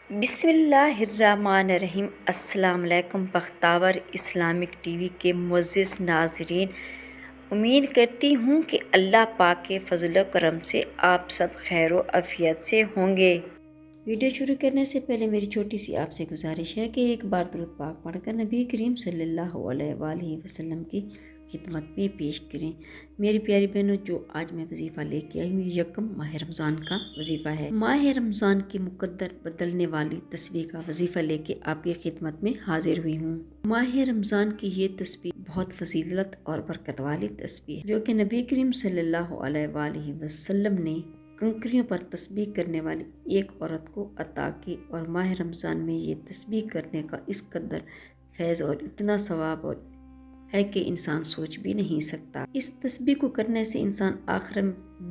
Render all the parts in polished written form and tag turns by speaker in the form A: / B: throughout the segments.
A: بسم اللہ الرحمن الرحیم۔ السلام علیکم بختاور اسلامک ٹی وی کے معزز ناظرین، امید کرتی ہوں کہ اللہ پاک کے فضل و کرم سے آپ سب خیر و عافیت سے ہوں گے۔ ویڈیو شروع کرنے سے پہلے میری چھوٹی سی آپ سے گزارش ہے کہ ایک بار درود پاک پڑھ کر نبی کریم صلی اللہ علیہ وآلہ وسلم کی خدمت میں پیش کریں۔ میری پیاری بہنوں، جو آج میں وظیفہ لے کے آئی ہوں، یکم ماہ رمضان کا وظیفہ ہے۔ ماہ رمضان کی مقدر بدلنے والی تسبیح کا وظیفہ لے کے آپ کی خدمت میں حاضر ہوئی ہوں۔ ماہ رمضان کی یہ تسبیح بہت فضیلت اور برکت والی تسبیح ہے، جو کہ نبی کریم صلی اللہ علیہ وآلہ وسلم نے کنکریوں پر تسبیح کرنے والی ایک عورت کو عطا کی، اور ماہ رمضان میں یہ تسبیح کرنے کا اس قدر فیض اور اتنا ثواب ہے کہ انسان سوچ بھی نہیں سکتا۔ اس تسبیح کو کرنے سے انسان آخر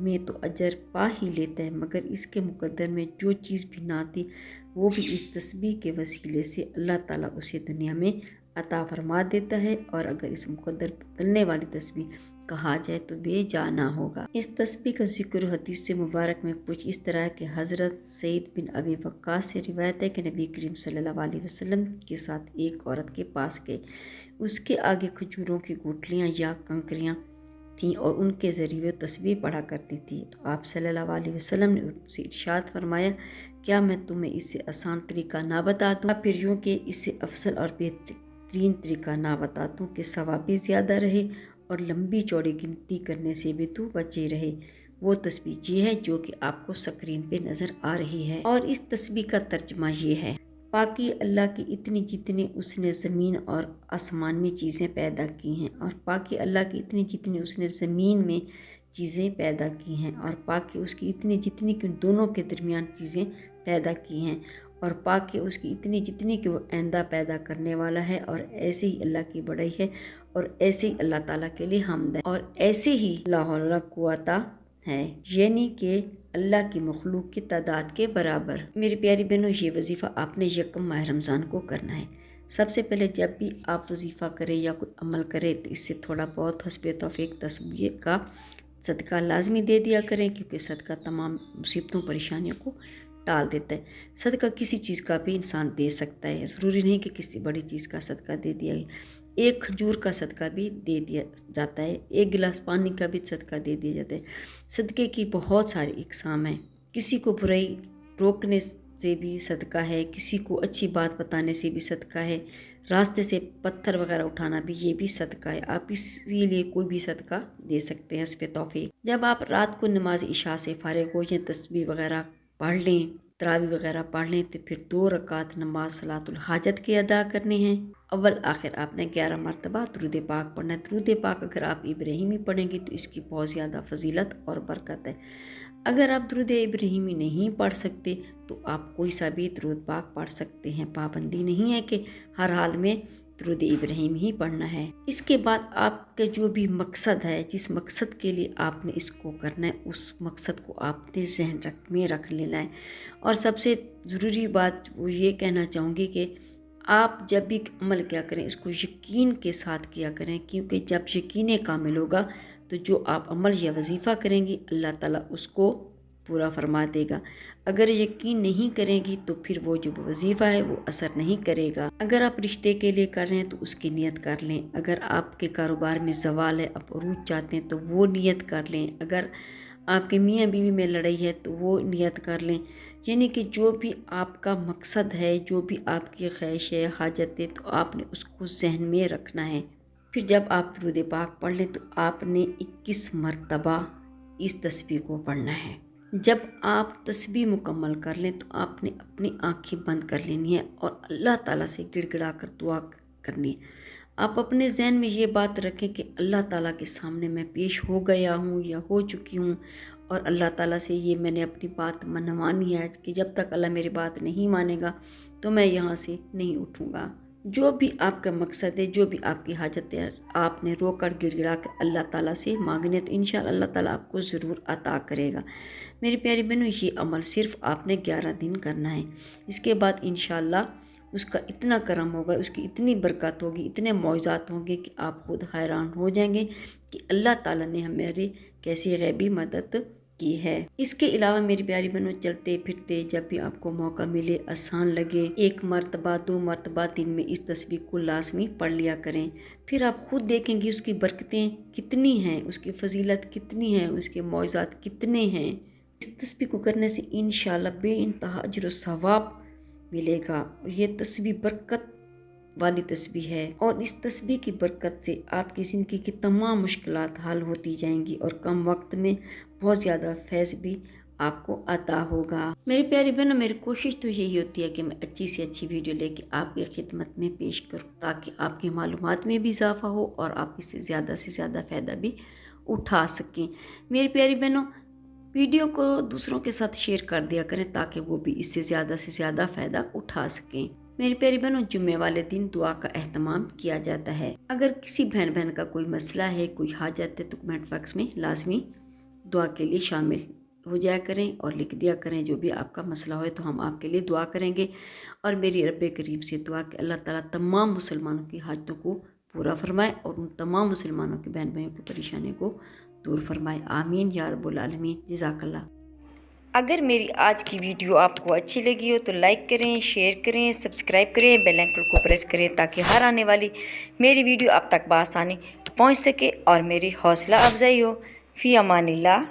A: میں تو اجر پا ہی لیتا ہے، مگر اس کے مقدر میں جو چیز بھی نہ آتی وہ بھی اس تسبیح کے وسیلے سے اللہ تعالیٰ اسے دنیا میں عطا فرما دیتا ہے، اور اگر اس مقدر بدلنے والی تسبیح کہا جائے تو بے جانا ہوگا۔ اس تسبیح کا ذکر حدیث سے مبارک میں کچھ اس طرح کہ حضرت سعید بن ابی وقاص سے روایت ہے کہ نبی کریم صلی اللہ علیہ وسلم کے ساتھ ایک عورت کے پاس گئے۔ اس کے آگے کھجوروں کی گٹھلیاں یا کنکریاں تھیں اور ان کے ذریعے وہ تسبیح پڑھا کرتی تھی، تو آپ صلی اللہ علیہ وسلم نے ان سے ارشاد فرمایا، کیا میں تمہیں اس سے آسان طریقہ نہ بتا دوں، پھر یوں کہ اس سے افضل اور بہترین طریقہ نہ بتا دوں کہ ثواب بھی زیادہ رہے اور لمبی چوڑی گنتی کرنے سے بھی تو بچے رہے؟ وہ تسبیح یہ ہے جو کہ آپ کو سکرین پہ نظر آ رہی ہے، اور اس تسبیح کا ترجمہ یہ ہے: پاکی اللہ کی اتنی جتنی اس نے زمین اور آسمان میں چیزیں پیدا کی ہیں، اور پاکی اللہ کی اتنی جتنی اس نے زمین میں چیزیں پیدا کی ہیں، اور پاکی اس کی اتنی جتنی کہ دونوں کے درمیان چیزیں پیدا کی ہیں، اور پاکی اس کی اتنی جتنی کہ وہ آئندہ پیدا کرنے والا ہے، اور ایسے ہی اللہ کی بڑائی ہے، اور ایسے ہی اللہ تعالیٰ کے لیے حمد ہے، اور ایسے ہی لا حول ولا قوت ہے، یعنی کہ اللہ کی مخلوق کی تعداد کے برابر۔ میری پیاری بہنوں، یہ وظیفہ آپ نے یکم ماہ رمضان کو کرنا ہے۔ سب سے پہلے جب بھی آپ وظیفہ کریں یا کوئی عمل کریں تو اس سے تھوڑا بہت حسب توفیق تسبیح کا صدقہ لازمی دے دیا کریں، کیونکہ صدقہ تمام مصیبتوں پریشانیوں کو ٹال دیتا ہے۔ صدقہ کسی چیز کا بھی انسان دے سکتا ہے، ضروری نہیں کہ کسی بڑی چیز کا صدقہ دے دیا ہے۔ ایک کھجور کا صدقہ بھی دے دیا جاتا ہے، ایک گلاس پانی کا بھی صدقہ دے دیا جاتا ہے۔ صدقے کی بہت ساری اقسام ہیں، کسی کو برائی روکنے سے بھی صدقہ ہے، کسی کو اچھی بات بتانے سے بھی صدقہ ہے، راستے سے پتھر وغیرہ اٹھانا بھی یہ بھی صدقہ ہے۔ آپ اسی لیے کوئی بھی صدقہ دے سکتے ہیں حسب توفیق۔ جب آپ رات کو نماز عشاء سے فارغ ہو جائیں، تسبیح وغیرہ پڑھ لیں، تراویح وغیرہ پڑھ لیں، تو پھر 2 رکعت نماز صلاۃ الحاجت کے ادا کرنے ہیں۔ اول آخر آپ نے 11 مرتبہ درود پاک پڑھنا ہے۔ درود پاک اگر آپ ابراہیمی پڑھیں گے تو اس کی بہت زیادہ فضیلت اور برکت ہے۔ اگر آپ درود ابراہیمی نہیں پڑھ سکتے تو آپ کوئی سا بھی درود پاک پڑھ سکتے ہیں، پابندی نہیں ہے کہ ہر حال میں درود ابراہیم ہی پڑھنا ہے۔ اس کے بعد آپ کا جو بھی مقصد ہے، جس مقصد کے لیے آپ نے اس کو کرنا ہے، اس مقصد کو آپ نے ذہن میں رکھ لینا ہے۔ اور سب سے ضروری بات وہ یہ کہنا چاہوں گی کہ آپ جب بھی عمل کیا کریں اس کو یقین کے ساتھ کیا کریں، کیونکہ جب یقین کامل ہوگا تو جو آپ عمل یا وظیفہ کریں گی اللہ تعالیٰ اس کو پورا فرما دے گا۔ اگر یقین نہیں کریں گی تو پھر وہ جو وظیفہ ہے وہ اثر نہیں کرے گا۔ اگر آپ رشتے کے لیے کر رہے ہیں تو اس کی نیت کر لیں، اگر آپ کے کاروبار میں زوال ہے، آپ عروج چاہتے ہیں تو وہ نیت کر لیں، اگر آپ کے میاں بیوی میں لڑائی ہے تو وہ نیت کر لیں۔ یعنی کہ جو بھی آپ کا مقصد ہے، جو بھی آپ کی خواہش ہے، حاجت ہے، تو آپ نے اس کو ذہن میں رکھنا ہے۔ پھر جب آپ درود پاک پڑھ لیں تو آپ نے 21 مرتبہ اس تسبیح کو پڑھنا ہے۔ جب آپ تسبیح مکمل کر لیں تو آپ نے اپنی آنکھیں بند کر لینی ہے اور اللہ تعالیٰ سے گڑ گڑا کر دعا کرنی ہے۔ آپ اپنے ذہن میں یہ بات رکھیں کہ اللہ تعالیٰ کے سامنے میں پیش ہو گیا ہوں یا ہو چکی ہوں، اور اللہ تعالیٰ سے یہ میں نے اپنی بات منوانی ہے کہ جب تک اللہ میری بات نہیں مانے گا تو میں یہاں سے نہیں اٹھوں گا۔ جو بھی آپ کا مقصد ہے، جو بھی آپ کی حاجت ہے، آپ نے رو کر گڑ گڑا کر اللہ تعالیٰ سے مانگنے، تو انشاءاللہ اللہ تعالیٰ آپ کو ضرور عطا کرے گا۔ میری پیاری بہنوں، یہ عمل صرف آپ نے 11 دن کرنا ہے۔ اس کے بعد انشاءاللہ اس کا اتنا کرم ہوگا، اس کی اتنی برکت ہوگی، اتنے معجزات ہوں گے کہ آپ خود حیران ہو جائیں گے کہ اللہ تعالیٰ نے ہماری کیسی غیبی مدد کی ہے۔ اس کے علاوہ میری پیاری بہنوں، چلتے پھرتے جب بھی آپ کو موقع ملے، آسان لگے، 1 مرتبہ 2 مرتبہ دن میں اس تسبیح کو لازمی پڑھ لیا کریں۔ پھر آپ خود دیکھیں گے اس کی برکتیں کتنی ہیں، اس کی فضیلت کتنی ہیں، اس کے معجزات کتنے ہیں۔ اس تسبیح کو کرنے سے انشاءاللہ بے انتہا اجر و ثواب ملے گا۔ اور یہ تسبیح برکت والی تسبیح ہے، اور اس تسبیح کی برکت سے آپ کی زندگی کی تمام مشکلات حل ہوتی جائیں گی، اور کم وقت میں بہت زیادہ فیض بھی آپ کو عطا ہوگا۔ میری پیاری بہنوں، میری کوشش تو یہی ہوتی ہے کہ میں اچھی سے اچھی ویڈیو لے کے آپ کی خدمت میں پیش کروں، تاکہ آپ کی معلومات میں بھی اضافہ ہو اور آپ اس سے زیادہ فائدہ بھی اٹھا سکیں۔ میری پیاری بہنوں، ویڈیو کو دوسروں کے ساتھ شیئر کر دیا کریں تاکہ وہ بھی اس سے زیادہ فائدہ اٹھا سکیں۔ میری پیاری بہنوں، جمعے والے دن دعا کا اہتمام کیا جاتا ہے۔ اگر کسی بہن کا کوئی مسئلہ ہے، کوئی حاجت ہے، تو کمنٹ باکس میں لازمی دعا کے لیے شامل ہو جایا کریں اور لکھ دیا کریں جو بھی آپ کا مسئلہ ہوئے، تو ہم آپ کے لیے دعا کریں گے۔ اور میری رب کریم سے دعا کہ اللہ تعالیٰ تمام مسلمانوں کی حاجتوں کو پورا فرمائے اور ان تمام مسلمانوں کے بہن بھائیوں کی پریشانی کو دور فرمائے۔ آمین یا رب العالمین۔ جزاک اللہ۔ اگر میری آج کی ویڈیو آپ کو اچھی لگی ہو تو لائک کریں، شیئر کریں، سبسکرائب کریں، بیل آئکن کو پریس کریں تاکہ ہر آنے والی میری ویڈیو آپ تک بآسانی پہنچ سکے اور میری حوصلہ افزائی ہو۔ فی امان اللہ۔